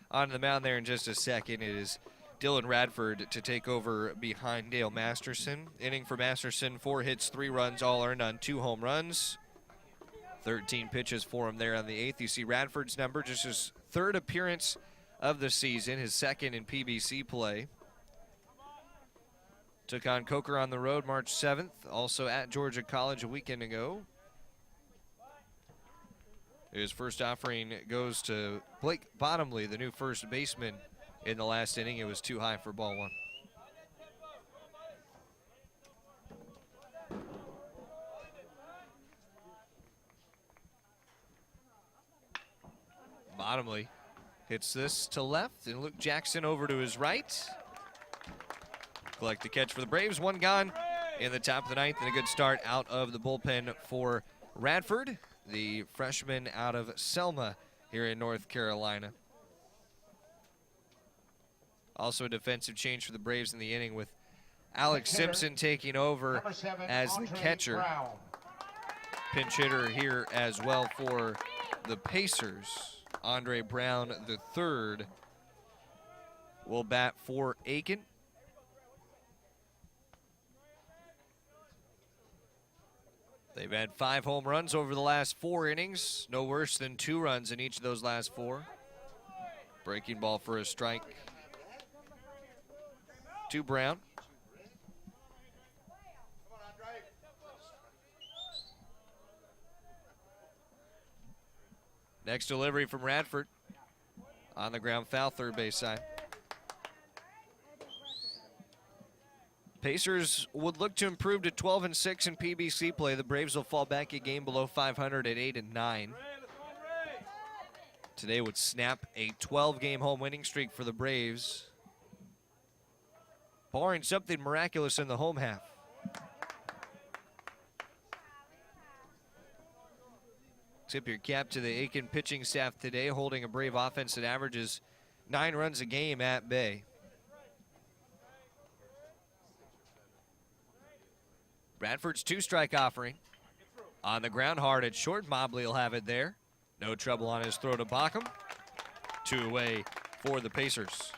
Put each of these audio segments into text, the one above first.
On the mound there in just a second. It is Dylan Radford to take over behind Dale Masterson. Inning for Masterson, 4 hits, 3 runs, all earned on 2 home runs. 13 pitches for him there on the 8th. You see Radford's number, just his 3rd appearance of the season, his 2nd in PBC play. Took on Coker on the road March 7th, also at Georgia College a weekend ago. His first offering goes to Blake Bottomley, the new first baseman in the last inning. It was too high for ball 1. Bottomley hits this to left, and Luke Jackson over to his right. Collect the catch for the Braves. 1 gone in the top of the 9th, and a good start out of the bullpen for Radford, the freshman out of Selma here in North Carolina. Also a defensive change for the Braves in the inning with Alex Simpson taking over as the catcher. Pinch hitter here as well for the Pacers. Andre Brown III will bat for Aiken. They've had 5 home runs over the last 4 innings, no worse than 2 runs in each of those last 4. Breaking ball for a strike to Brown. Next delivery from Radford. On the ground foul, third base side. Pacers would look to improve to 12-6 in PBC play. The Braves will fall back a game below 500 at 8-9. Today would snap a 12-game home winning streak for the Braves, barring something miraculous in the home half. Tip your cap to the Aiken pitching staff today, holding a Brave offense that averages 9 runs a game at bay. Radford's 2-strike offering. On the ground, hard at short. Mobley will have it there. No trouble on his throw to Bockham. 2 away for the Pacers.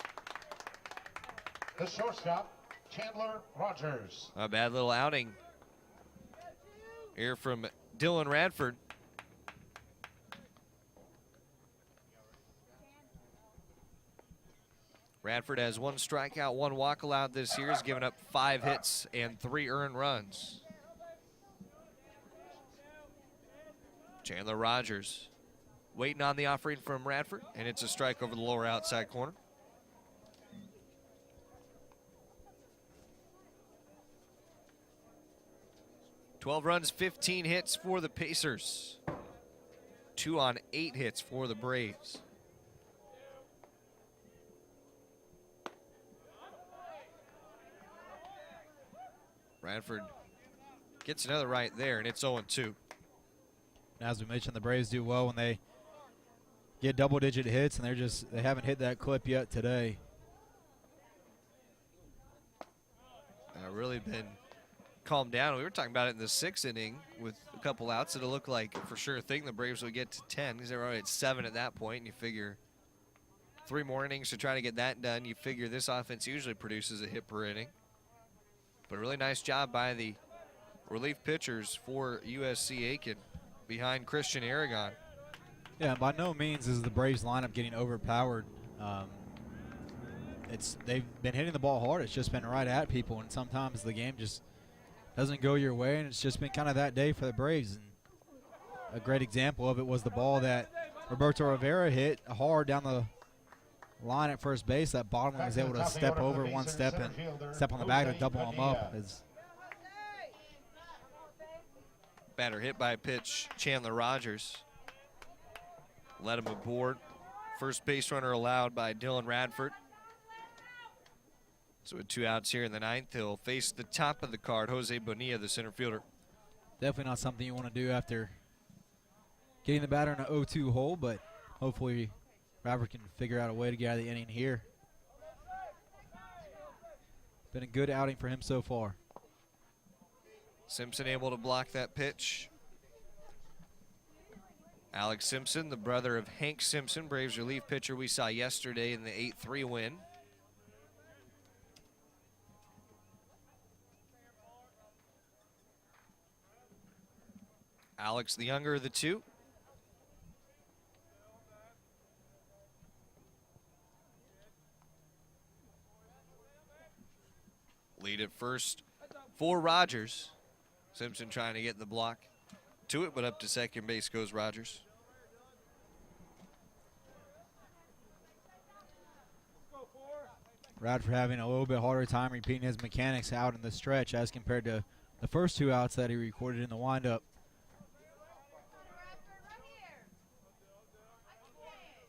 The shortstop, Chandler Rogers. A bad little outing here from Dylan Radford. Radford has 1 strikeout, 1 walk allowed this year. He's given up 5 hits and 3 earned runs. Chandler Rogers waiting on the offering from Radford, and it's a strike over the lower outside corner. "12 runs, 15 hits for the Pacers. 2 on 8 hits for the Braves. Radford gets another right there, and it's 0-2. As we mentioned, the Braves do well when they get double-digit hits, and they haven't hit that clip yet today. Really been calmed down. We were talking about it in the 6th inning with a couple outs. It'll look like for sure a thing the Braves will get to 10 because they were already at 7 at that point, and you figure 3 more innings to try to get that done. You figure this offense usually produces a hit per inning. But a really nice job by the relief pitchers for USC Aiken behind Christian Aragon. Yeah, by no means is the Braves lineup getting overpowered. They've been hitting the ball hard. It's just been right at people, and sometimes the game just doesn't go your way, and it's just been kind of that day for the Braves. And a great example of it was the ball that Roberto Rivera hit hard down the line at first base. That Bottom was able to step over 1 step and step on the bag to double him up. Batter hit by a pitch, Chandler Rogers. Let him aboard. First base runner allowed by Dylan Radford. So with 2 outs here in the 9th, he'll face the top of the card, Jose Bonilla, the center fielder. Definitely not something you want to do after getting the batter in an 0-2 hole, but hopefully Radford can figure out a way to get out of the inning here. Been a good outing for him so far. Simpson able to block that pitch. Alex Simpson, the brother of Hank Simpson, Braves relief pitcher we saw yesterday in the 8-3 win. Alex, the younger of the two. Lead at first for Rogers. Simpson trying to get the block to it, but up to second base goes Rogers. Radford having a little bit harder time repeating his mechanics out in the stretch as compared to the first 2 outs that he recorded in the windup.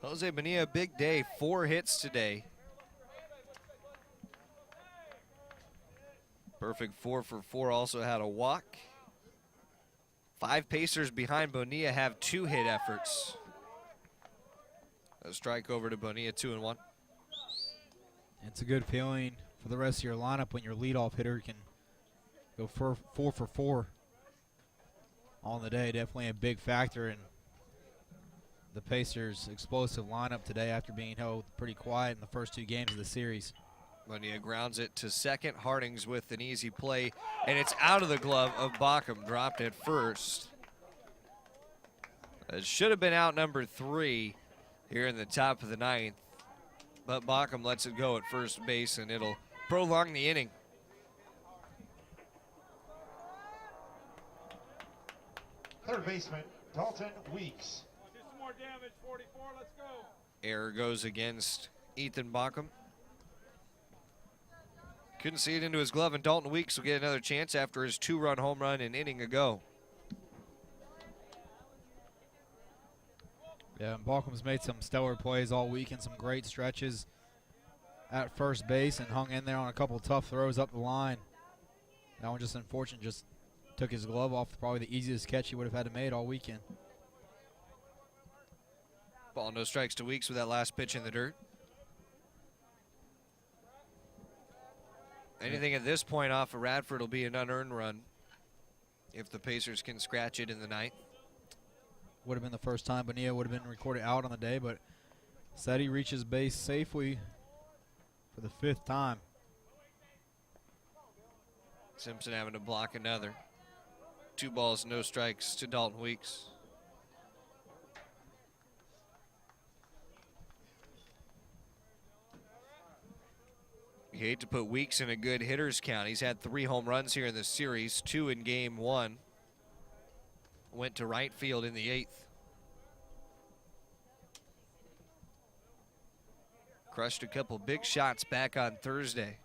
Jose Bonilla, big day, 4 hits today. Perfect 4 for 4, also had a walk. 5 Pacers behind Bonilla have 2 hit efforts. A strike over to Bonilla, 2-1. It's a good feeling for the rest of your lineup when your leadoff hitter can go 4 for 4 on the day. Definitely a big factor in the Pacers' explosive lineup today after being held pretty quiet in the first 2 games of the series. Bonilla grounds it to second. Hardings with an easy play, and it's out of the glove of Bockham, dropped at first. It should have been out number 3 here in the top of the 9th, but Bockham lets it go at first base, and it'll prolong the inning. Third baseman, Dalton Weeks. Some more damage, 44, let's go. Error goes against Ethan Bockham. Couldn't see it into his glove, and Dalton Weeks will get another chance after his 2-run home run an inning ago. Yeah, and Balcom's made some stellar plays all week and some great stretches at first base and hung in there on a couple tough throws up the line. That one just unfortunate, just took his glove off, probably the easiest catch he would have had to make all weekend. Ball, no strikes to Weeks with that last pitch in the dirt. Anything at this point off of Radford will be an unearned run if the Pacers can scratch it in the 9th. Would have been the first time Bonilla would have been recorded out on the day, but said he reaches base safely for the 5th time. Simpson having to block another. 2 balls, no strikes to Dalton Weeks. You hate to put Weeks in a good hitter's count. He's had 3 home runs here in this series, 2 in game 1. Went to right field in the 8th. Crushed a couple big shots back on Thursday.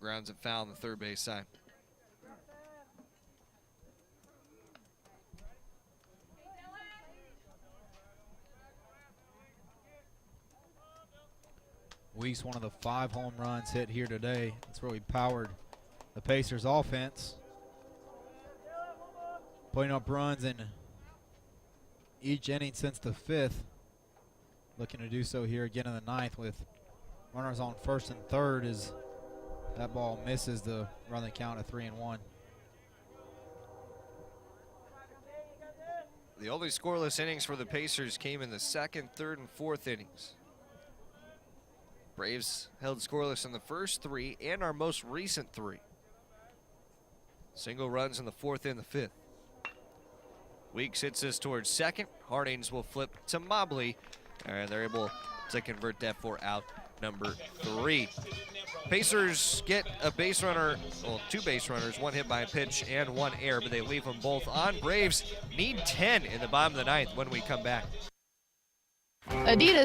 Grounds it foul on the third base side. Weeks, one of the 5 home runs hit here today. That's really powered the Pacers offense. Putting up runs in each inning since the 5th. Looking to do so here again in the 9th with runners on first and third as that ball misses the run the count at 3-1. The only scoreless innings for the Pacers came in the 2nd, 3rd, and 4th innings. Braves held scoreless in the first 3 and our most recent 3. Single runs in the 4th and the 5th. Weeks hits this towards second. Hardings will flip to Mobley, and they're able to convert that for out number 3. Pacers get a base runner, well, 2 base runners, 1 hit by a pitch and 1 error, but they leave them both on. Braves need 10 in the bottom of the 9th when we come back. Adidas.